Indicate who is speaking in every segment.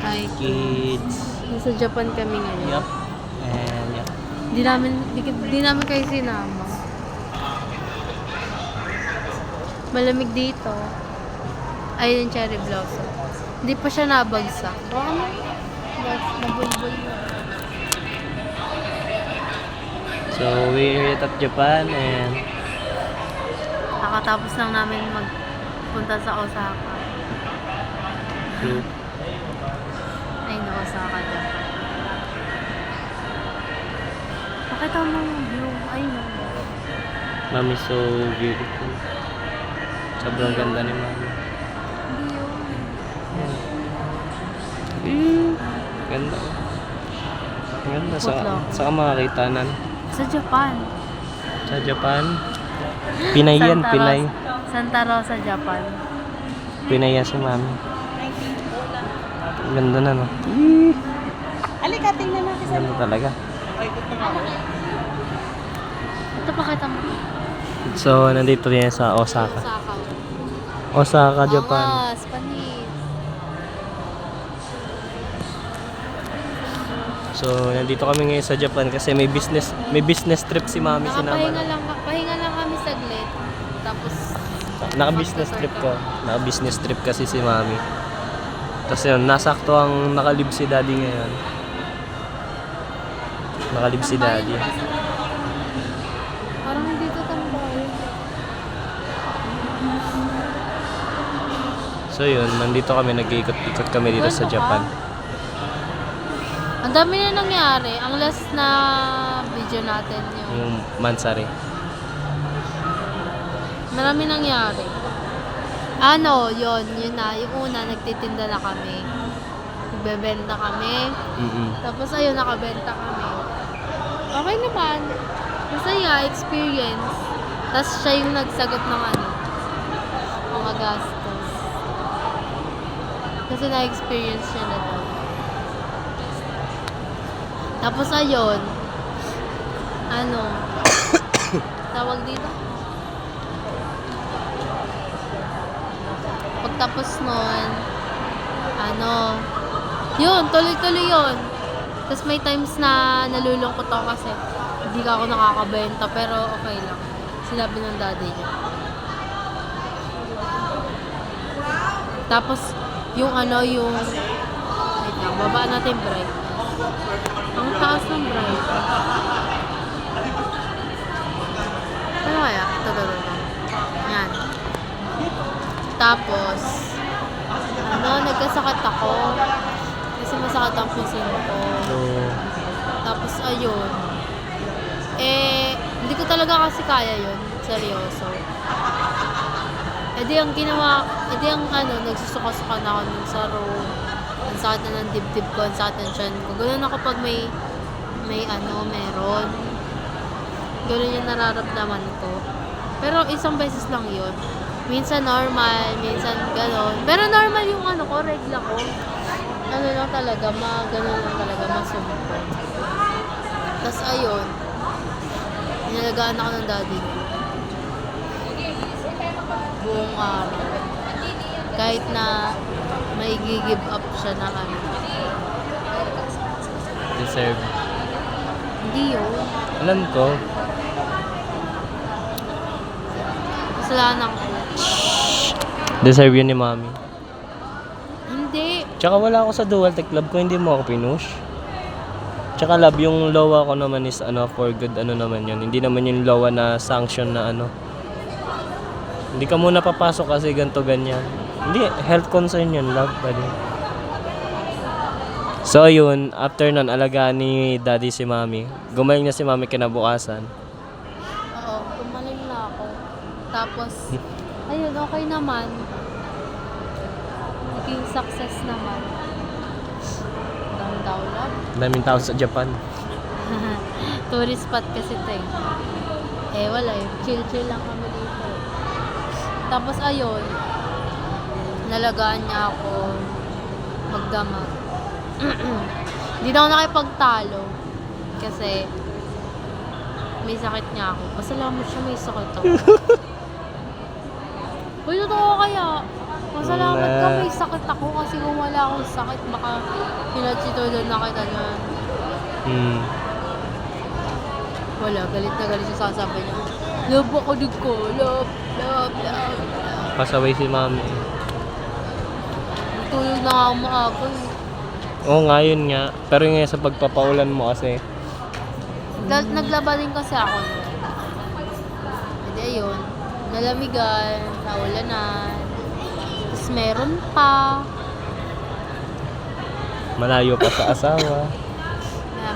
Speaker 1: Hi.
Speaker 2: kids.
Speaker 1: Nasa Japan kami ngayon.
Speaker 2: Yup. And yup.
Speaker 1: Di namin kayo sinama. Malamig dito. Ayun yung cherry blossom. Hindi pa siya nabagsak. Baka nabulbul na.
Speaker 2: So we're at Japan and
Speaker 1: Nakatapos lang namin magpunta sa Osaka.
Speaker 2: true.
Speaker 1: Ay, no, Osaka, Japan. Pakita mo yung view. Ay, no.
Speaker 2: Mami so beautiful. Sobrang ganda ni Mami.
Speaker 1: Hindi yun.
Speaker 2: Ganda. Ganda.
Speaker 1: Putlok.
Speaker 2: Saan makakita nan?
Speaker 1: Sa Japan.
Speaker 2: Sa Japan? Pinay yan,
Speaker 1: Santa
Speaker 2: Pinay.
Speaker 1: Rosa, Santa Rosa, Japan.
Speaker 2: Pinay yan si Mami. Ganda na, no?
Speaker 1: Alika, tingnan natin sa
Speaker 2: Ganda talaga.
Speaker 1: ito, pakita mo.
Speaker 2: So, nandito din sa Osaka.
Speaker 1: Osaka.
Speaker 2: Osaka, Japan.
Speaker 1: Angas, panis.
Speaker 2: So, nandito kami ngayon sa Japan kasi may business trip si Mami, sinama
Speaker 1: Pahinga lang kami saglit. Tapos,
Speaker 2: Naka-business trip ko. Naka-business trip kasi si Mami. Tapos yun, nasakto ang nakalib si Daddy ngayon. Nakalib si Daddy.
Speaker 1: parang hindi to tambay.
Speaker 2: So yun, nandito kami, nag-iikot-ikot kami dito sa Japan.
Speaker 1: Ang dami na nangyari. Ang last na video natin
Speaker 2: Yung Mansari.
Speaker 1: marami nangyari. Ano, yun na. Yung una, nagtitinda na kami. Nagbebenta kami. Tapos ayun, nakabenta kami. Okay naman. Masaya, experience. Tapos siya yung nagsagot ng mga gastos. Kasi na-experience siya na daw. Tapos ayun, tawag dito? Pagtapos nun, yun, tuloy-tuloy yun. Tapos may times na nalulungkot ako kasi hindi ka ako nakakabenta, pero okay lang. Sinabi ng daddy niya. Tapos, yung wait lang, baba natin bright. Ang taas ng bright. Ano kaya? Ito. Yan. Tapos, nagkasakit ako. Kasi masakit ang pusin ko.
Speaker 2: So,
Speaker 1: Tapos, ayun. Hindi ko talaga kasi kaya yun. Seryoso. Nagsusuka-suka na ako nun sa room. Ang sakit na ng dibdib ko, ang sakit ng tiyan ko. Ganun ako pag meron. Ganun yung nararamdaman ko. Pero isang beses lang yun. Minsan normal, minsan gano'n. Pero normal yung regla ko. Ganun lang talaga, masumpong. Tapos ayun, inalagaan ako ng daddy ko. Buong araw. Kahit na may give up siya na
Speaker 2: deserve.
Speaker 1: Hindi yun.
Speaker 2: Alam ko.
Speaker 1: Kasalanan ko.
Speaker 2: Deserve yun ni Mami.
Speaker 1: Hindi.
Speaker 2: Tsaka wala ako sa dual tech club ko, hindi mo ako pinush. Tsaka love, yung lowa ko naman is for good naman yun. Hindi naman yung lowa na sanction na Hindi ka muna papasok kasi ganto ganyan. Hindi, health concern yun, love, buddy. So yun, after nun, alagaan ni Daddy si Mami. Gumaling na si Mami kinabukasan.
Speaker 1: Oo, gumaling na ako. Tapos, ayun, okay naman. Naging success naman. Daw lang.
Speaker 2: Daming tao sa Japan.
Speaker 1: Tourist spot kasi ito eh. Wala eh. Chill-chill lang kami dito. Tapos ayun, nalagaan niya ako magdamag. Hindi na ako nakipagtalo kasi may sakit niya ako. Pasalamat siya may sakit ako. Uy, totoo kaya. Masalamat ka, may sakit ako kasi kung wala akong sakit, baka pinachitulan na kita nun. Wala, galit na galit siya, sasabi niya. Love ako ko, love.
Speaker 2: Pasaway si mami.
Speaker 1: Tulog na nga ako maaga eh.
Speaker 2: Oo nga, yun nga. Pero yung sa pagpapaulan mo kasi.
Speaker 1: Naglaba din kasi ako nun. Hindi ayun, nalamigan, naulanan. Tapos meron pa.
Speaker 2: Malayo pa sa asawa.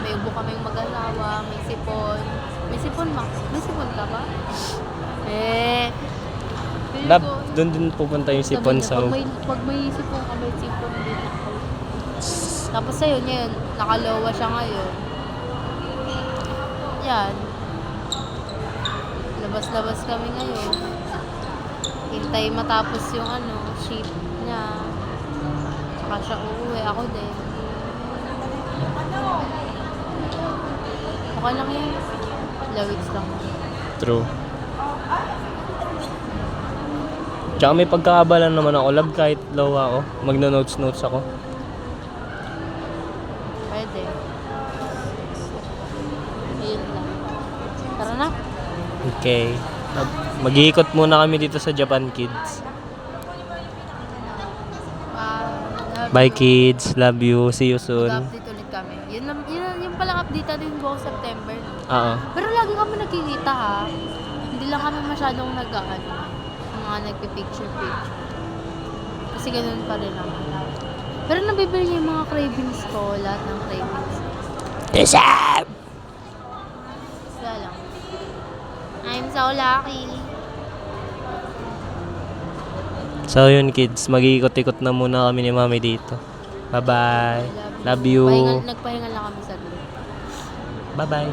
Speaker 1: May ubo kaming mag-asawa, may sipon. May sipon, Max? May sipon ka ba? Feeling
Speaker 2: Lab,
Speaker 1: ko,
Speaker 2: doon din pupunta yung sipon
Speaker 1: sabi niya,
Speaker 2: sa...
Speaker 1: pag may sipon ka, may sipon din ako. Tapos ayun, ngayon, nakalowa siya ngayon. Yan. Labas-labas kami ngayon. Hintay matapos yung shift niya. Tsaka siya uuwi, ako din. Okay lang yun. Lawits lang.
Speaker 2: True. Tsaka may pagkakabalan naman ako. Lab kahit low ako. Magno-notes ako.
Speaker 1: Pwede. Ayun lang. Tara na.
Speaker 2: Okay. Mag-iikot muna kami dito sa Japan, kids. Bye, kids. Love you. See you soon.
Speaker 1: Mag-update ulit kami. Yun palang update natin buong September. No?
Speaker 2: Oo.
Speaker 1: Pero lagi kami nagkikita ha. Hindi lang kami masyadong mga nagpipicture-picture. Kasi ganun pa rin naman. Pero nabibili niya yung mga cravings ko. Lahat ng cravings.
Speaker 2: Desab!
Speaker 1: Wala lang. I'm so lucky.
Speaker 2: So yun, kids. Mag-iikot-ikot na muna kami ni mami dito. Bye-bye. Love you.
Speaker 1: Nagpahinga lang kami sa group.
Speaker 2: Bye-bye.